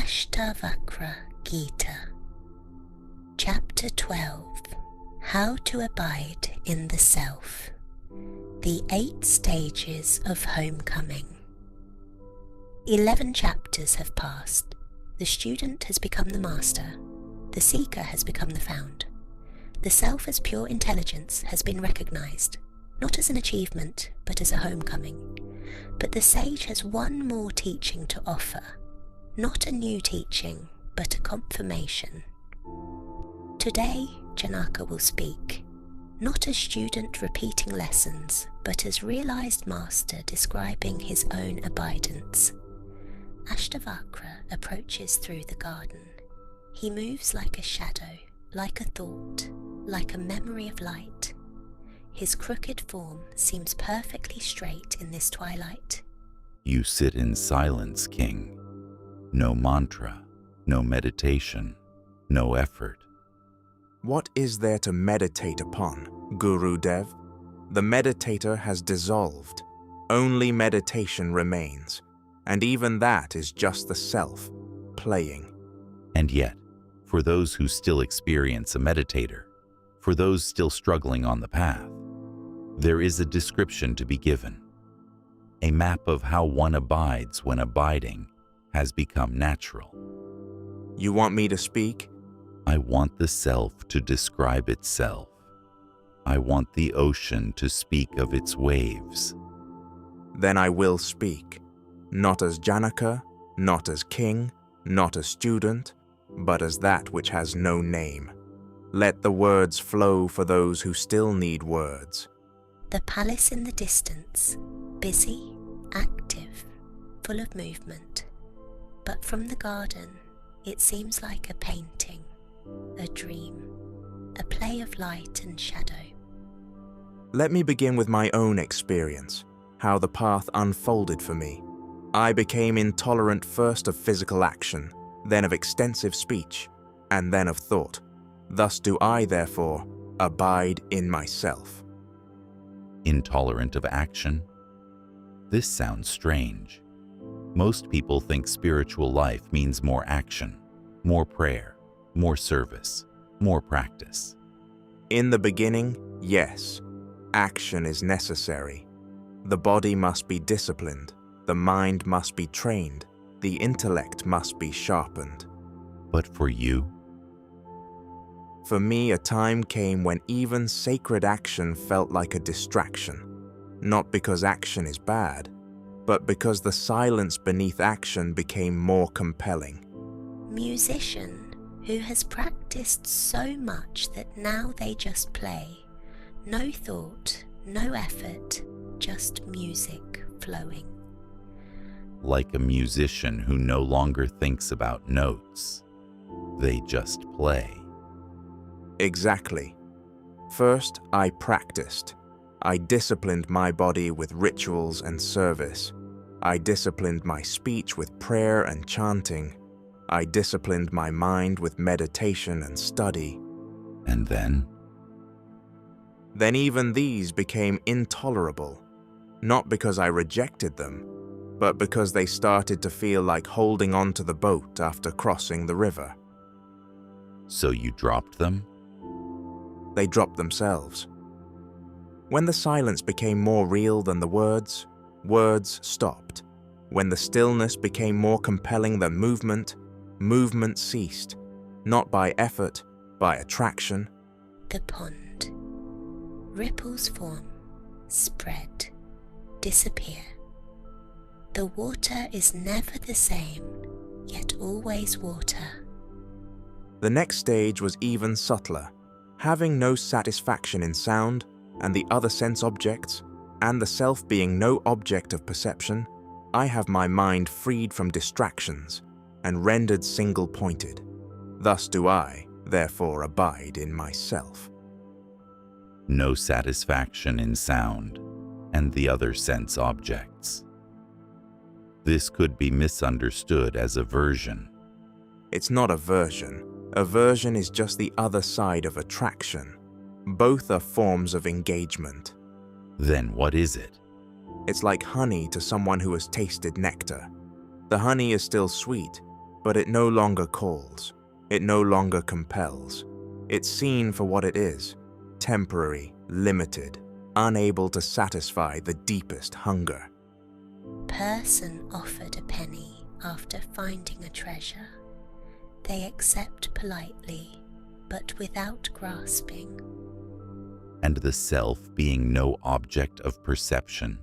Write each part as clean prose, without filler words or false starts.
Ashtavakra Gita, Chapter 12, How to Abide in the Self, the 8 Stages of Homecoming. 11 chapters have passed. The student has become the master. The seeker has become the found. The self as pure intelligence has been recognized, not as an achievement, but as a homecoming. But the sage has one more teaching to offer, not a new teaching, but a confirmation. Today, Janaka will speak, not as student repeating lessons, but as realized master describing his own abidance. Ashtavakra approaches through the garden. He moves like a shadow, like a thought, like a memory of light. His crooked form seems perfectly straight in this twilight. You sit in silence, King. No mantra, no meditation, no effort. What is there to meditate upon, Guru Dev? The meditator has dissolved. Only meditation remains, and even that is just the self, playing. And yet, for those who still experience a meditator, for those still struggling on the path, there is a description to be given, a map of how one abides when abiding has become natural. You want me to speak? I want the self to describe itself. I want the ocean to speak of its waves. Then I will speak, not as Janaka, not as king, not as student, but as that which has no name. Let the words flow for those who still need words. The palace in the distance, busy, active, full of movement. But from the garden, it seems like a painting, a dream, a play of light and shadow. Let me begin with my own experience, how the path unfolded for me. I became intolerant first of physical action, then of extensive speech, and then of thought. Thus do I, therefore, abide in myself. Intolerant of action? This sounds strange. Most people think spiritual life means more action, more prayer, more service, more practice. In the beginning, yes, action is necessary. The body must be disciplined, the mind must be trained, the intellect must be sharpened. But for you? For me, a time came when even sacred action felt like a distraction, not because action is bad, but because the silence beneath action became more compelling. Musician who has practiced so much that now they just play. No thought, no effort, just music flowing. Like a musician who no longer thinks about notes. They just play. Exactly. First, I practiced. I disciplined my body with rituals and service. I disciplined my speech with prayer and chanting. I disciplined my mind with meditation and study. And then? Then even these became intolerable, not because I rejected them, but because they started to feel like holding on to the boat after crossing the river. So you dropped them? They dropped themselves. When the silence became more real than the words, words stopped. When the stillness became more compelling than movement, movement ceased, not by effort, by attraction. The pond. Ripples form, spread, disappear. The water is never the same, yet always water. The next stage was even subtler. Having no satisfaction in sound, and the other sense objects, and the self being no object of perception, I have my mind freed from distractions and rendered single-pointed. Thus do I, therefore, abide in myself. No satisfaction in sound and the other sense objects. This could be misunderstood as aversion. It's not aversion. Aversion is just the other side of attraction. Both are forms of engagement. Then what is it? It's like honey to someone who has tasted nectar. The honey is still sweet, but it no longer calls. It no longer compels. It's seen for what it is, temporary, limited, unable to satisfy the deepest hunger. Person offered a penny after finding a treasure. They accept politely, but without grasping. And the self being no object of perception.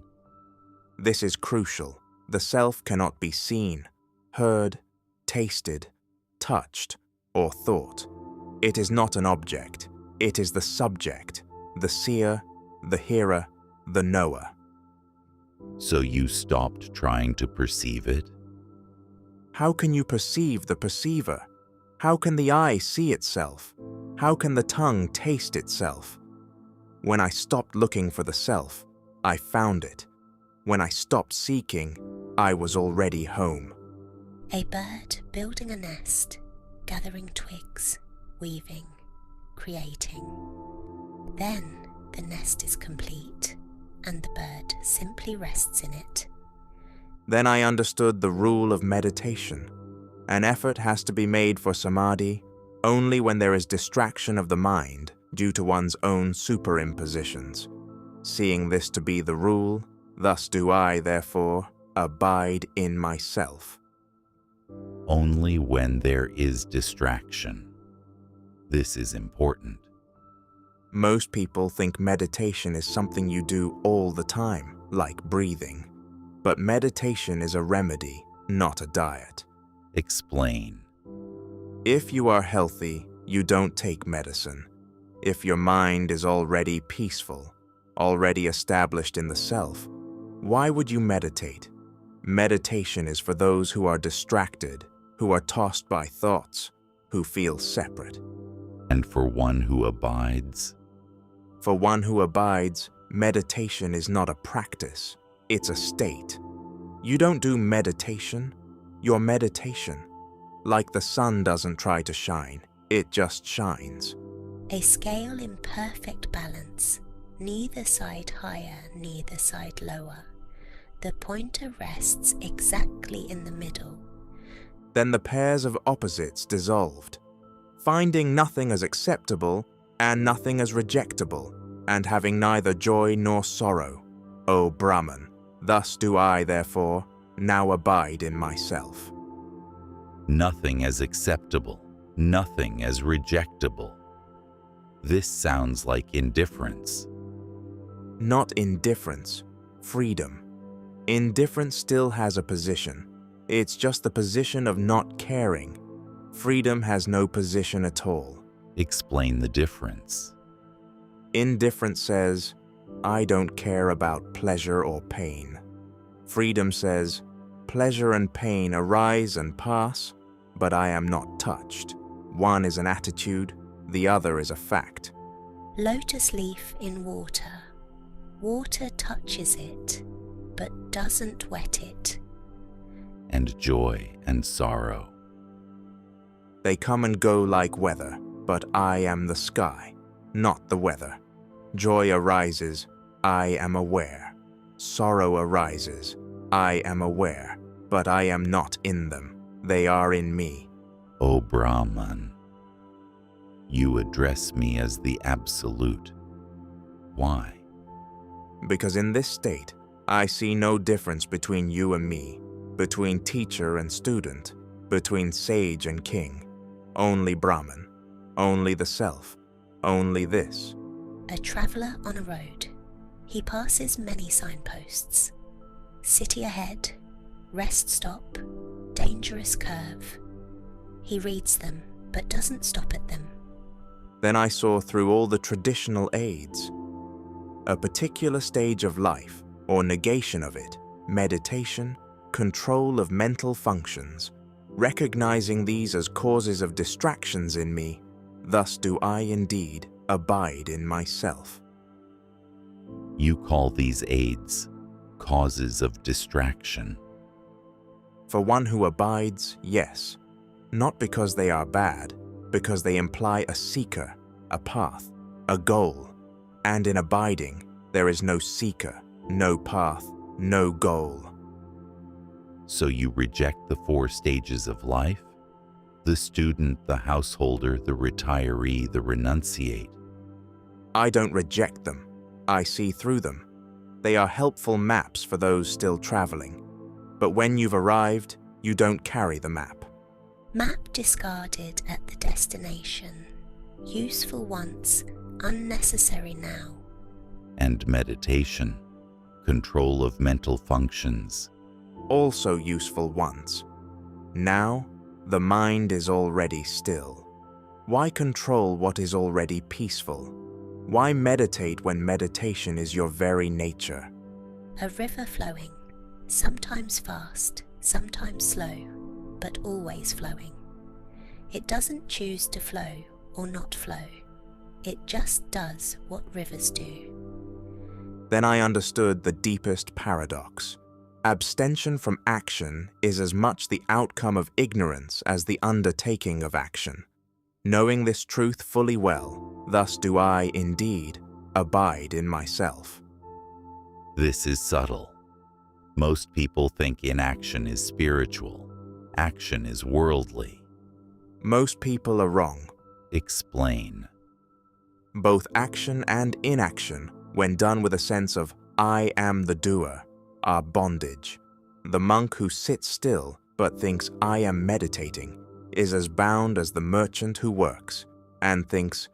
This is crucial. The self cannot be seen, heard, tasted, touched, or thought. It is not an object. It is the subject, the seer, the hearer, the knower. So you stopped trying to perceive it? How can you perceive the perceiver? How can the eye see itself? How can the tongue taste itself? When I stopped looking for the self, I found it. When I stopped seeking, I was already home. A bird building a nest, gathering twigs, weaving, creating. Then the nest is complete, and the bird simply rests in it. Then I understood the rule of meditation. An effort has to be made for samadhi only when there is distraction of the mind due to one's own superimpositions. Seeing this to be the rule, thus do I, therefore, abide in myself. Only when there is distraction. This is important. Most people think meditation is something you do all the time, like breathing. But meditation is a remedy, not a diet. Explain. If you are healthy, you don't take medicine. If your mind is already peaceful, already established in the self, why would you meditate? Meditation is for those who are distracted, who are tossed by thoughts, who feel separate. And for one who abides? For one who abides, meditation is not a practice, it's a state. You don't do meditation, you're meditation. Like the sun doesn't try to shine, it just shines. A scale in perfect balance, neither side higher, neither side lower. The pointer rests exactly in the middle. Then the pairs of opposites dissolved, finding nothing as acceptable and nothing as rejectable, and having neither joy nor sorrow. O Brahman, thus do I, therefore, now abide in myself. Nothing as acceptable, nothing as rejectable. This sounds like indifference. Not indifference, freedom. Indifference still has a position. It's just the position of not caring. Freedom has no position at all. Explain the difference. Indifference says, I don't care about pleasure or pain. Freedom says, pleasure and pain arise and pass, but I am not touched. One is an attitude, the other is a fact. Lotus leaf in water. Water touches it, but doesn't wet it. And joy and sorrow. They come and go like weather, but I am the sky, not the weather. Joy arises, I am aware. Sorrow arises, I am aware, but I am not in them. They are in me. O Brahman, you address me as the Absolute. Why? Because in this state, I see no difference between you and me, between teacher and student, between sage and king. Only Brahman, only the self, only this. A traveller on a road. He passes many signposts. City ahead, rest stop, dangerous curve. He reads them, but doesn't stop at them. Then I saw through all the traditional aids. A particular stage of life, or negation of it, meditation, control of mental functions, recognizing these as causes of distractions in me, thus do I indeed abide in myself. You call these aids causes of distraction. For one who abides, yes, not because they are bad, because they imply a seeker, a path, a goal, and in abiding, there is no seeker, no path, no goal. So you reject the 4 stages of life? The student, the householder, the retiree, the renunciate. I don't reject them. I see through them. They are helpful maps for those still traveling. But when you've arrived, you don't carry the map. Map discarded at the destination. Useful once, unnecessary now. And meditation, control of mental functions. Also useful once. Now, the mind is already still. Why control what is already peaceful? Why meditate when meditation is your very nature? A river flowing, sometimes fast, sometimes slow, but always flowing. It doesn't choose to flow or not flow. It just does what rivers do. Then I understood the deepest paradox. Abstention from action is as much the outcome of ignorance as the undertaking of action. Knowing this truth fully well, thus do I, indeed, abide in myself. This is subtle. Most people think inaction is spiritual. Action is worldly. Most people are wrong. Explain. Both action and inaction, when done with a sense of I am the doer, are bondage. The monk who sits still but thinks I am meditating is as bound as the merchant who works and thinks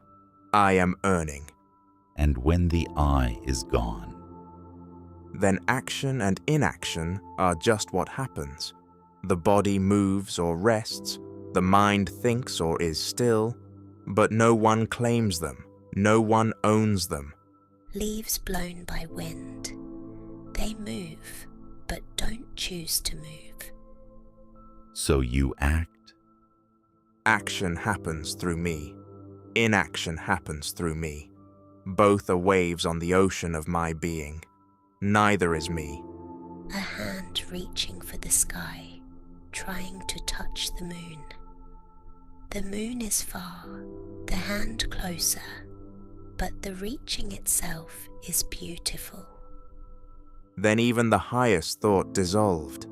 I am earning. And when the I is gone, then action and inaction are just what happens. The body moves or rests, the mind thinks or is still, but no one claims them, no one owns them. Leaves blown by wind. They move, but don't choose to move. So you act. Action happens through me. Inaction happens through me. Both are waves on the ocean of my being. Neither is me. A hand reaching for the sky, trying to touch the moon. The moon is far, the hand closer, but the reaching itself is beautiful. Then even the highest thought dissolved.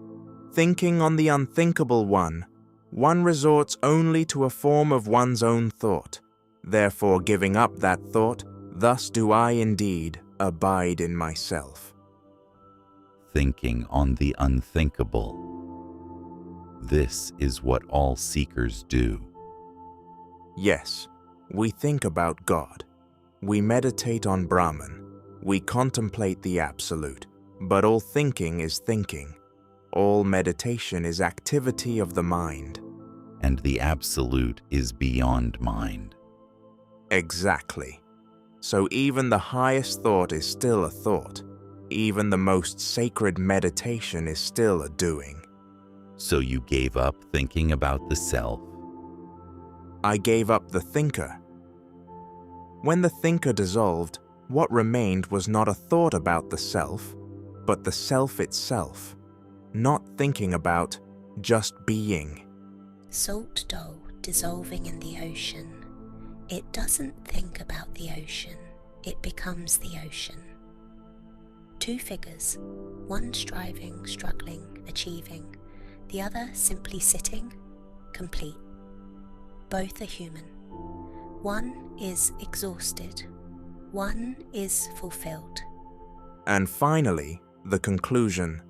Thinking on the unthinkable one resorts only to a form of one's own thought. Therefore, giving up that thought, thus do I indeed abide in myself. Thinking on the unthinkable. This is what all seekers do. Yes, we think about God. We meditate on Brahman. We contemplate the Absolute. But all thinking is thinking. All meditation is activity of the mind. And the Absolute is beyond mind. Exactly. So even the highest thought is still a thought. Even the most sacred meditation is still a doing. So you gave up thinking about the self? I gave up the thinker. When the thinker dissolved, what remained was not a thought about the self, but the self itself. Not thinking about, just being. Salt dough dissolving in the ocean. It doesn't think about the ocean, it becomes the ocean. Two figures, one striving, struggling, achieving, the other simply sitting, complete. Both are human. One is exhausted, one is fulfilled. And finally, the conclusion,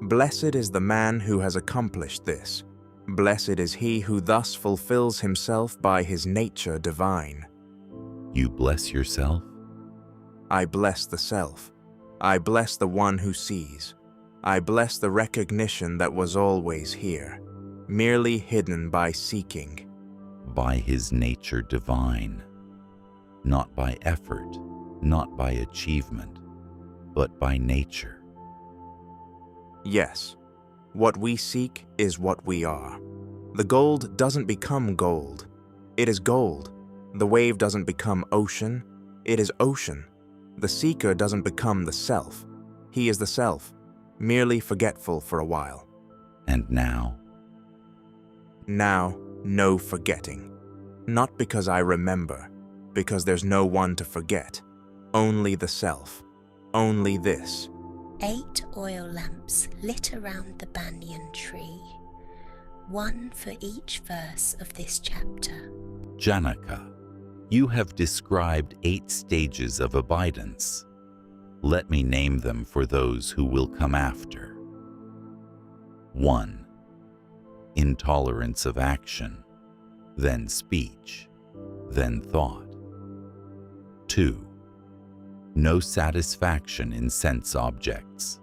blessed is the man who has accomplished this. Blessed is he who thus fulfills himself by his nature divine. You bless yourself? I bless the self. I bless the one who sees. I bless the recognition that was always here, merely hidden by seeking. By his nature divine. Not by effort, not by achievement, but by nature. Yes, what we seek is what we are. The gold doesn't become gold. It is gold. The wave doesn't become ocean. It is ocean. The seeker doesn't become the self. He is the self, merely forgetful for a while. And now? Now, no forgetting. Not because I remember, because there's no one to forget. Only the self. Only this. 8 oil lamps lit around the banyan tree. one for each verse of this chapter. Janaka, you have described 8 stages of abidance. Let me name them for those who will come after. 1. Intolerance of action, then speech, then thought. 2. No satisfaction in sense objects,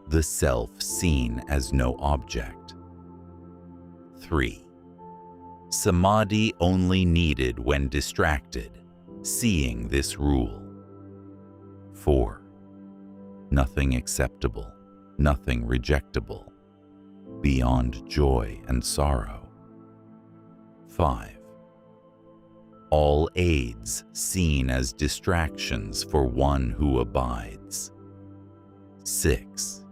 the self seen as no object. 3. Samadhi only needed when distracted, seeing this rule. 4. Nothing acceptable, nothing rejectable, beyond joy and sorrow. 5. All aids seen as distractions for one who abides. 6.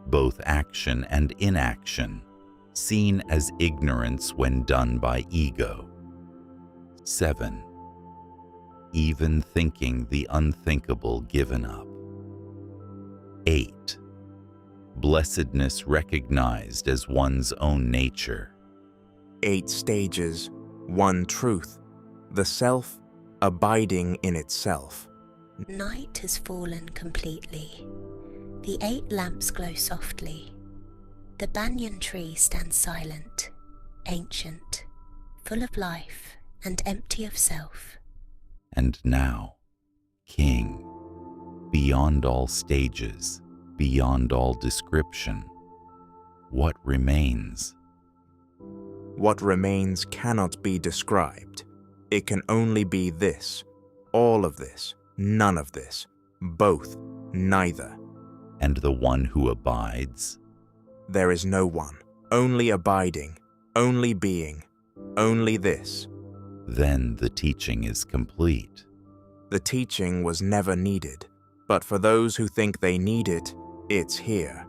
Both action and inaction seen as ignorance when done by ego. 7. Even thinking the unthinkable given up. 8. Blessedness recognized as one's own nature. 8 stages, 1 truth, the self abiding in itself. Night has fallen completely. The 8 lamps glow softly. The banyan tree stands silent, ancient, full of life and empty of self. And now, King, beyond all stages, beyond all description, what remains? What remains cannot be described. It can only be this, all of this, none of this, both, neither. And the one who abides? There is no one, only abiding, only being, only this. Then the teaching is complete. The teaching was never needed, but for those who think they need it, it's here.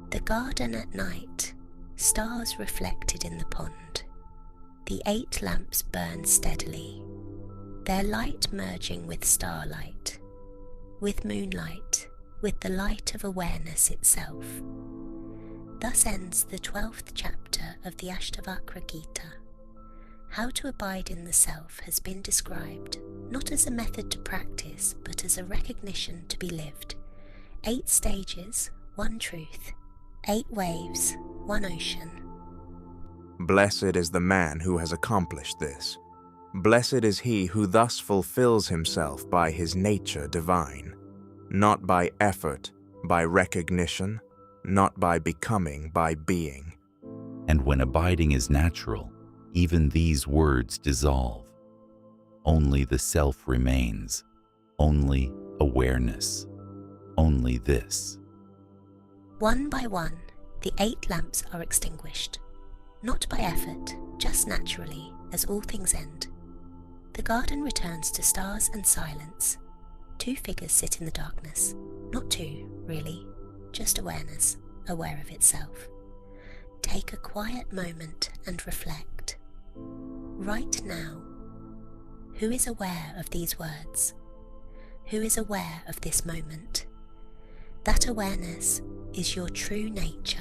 The garden at night, stars reflected in the pond. The 8 lamps burn steadily, their light merging with starlight, with moonlight, with the light of awareness itself. Thus ends the 12th chapter of the Ashtavakra Gita. How to abide in the self has been described not as a method to practice, but as a recognition to be lived. 8 stages, 1 truth. 8 waves, 1 ocean. Blessed is the man who has accomplished this. Blessed is he who thus fulfills himself by his nature divine, not by effort, by recognition, not by becoming, by being. And when abiding is natural, even these words dissolve. Only the self remains, only awareness, only this. One by one, the 8 lamps are extinguished. Not by effort, just naturally, as all things end. The garden returns to stars and silence. 2 figures sit in the darkness. Not 2, really, just awareness, aware of itself. Take a quiet moment and reflect. Right now, who is aware of these words? Who is aware of this moment? That awareness is your true nature.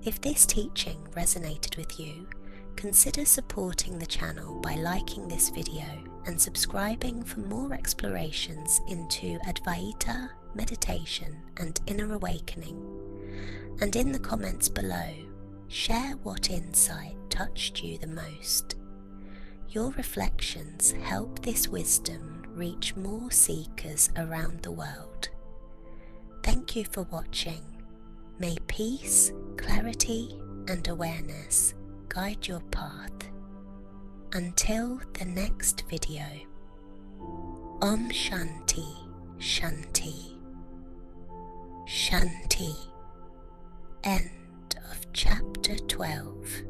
If this teaching resonated with you, consider supporting the channel by liking this video and subscribing for more explorations into advaita, meditation and inner awakening. And in the comments below, share what insight touched you the most. Your reflections help this wisdom reach more seekers around the world. Thank you for watching. May peace, clarity and awareness guide your path. Until the next video. Om Shanti, Shanti, Shanti. End of chapter 12.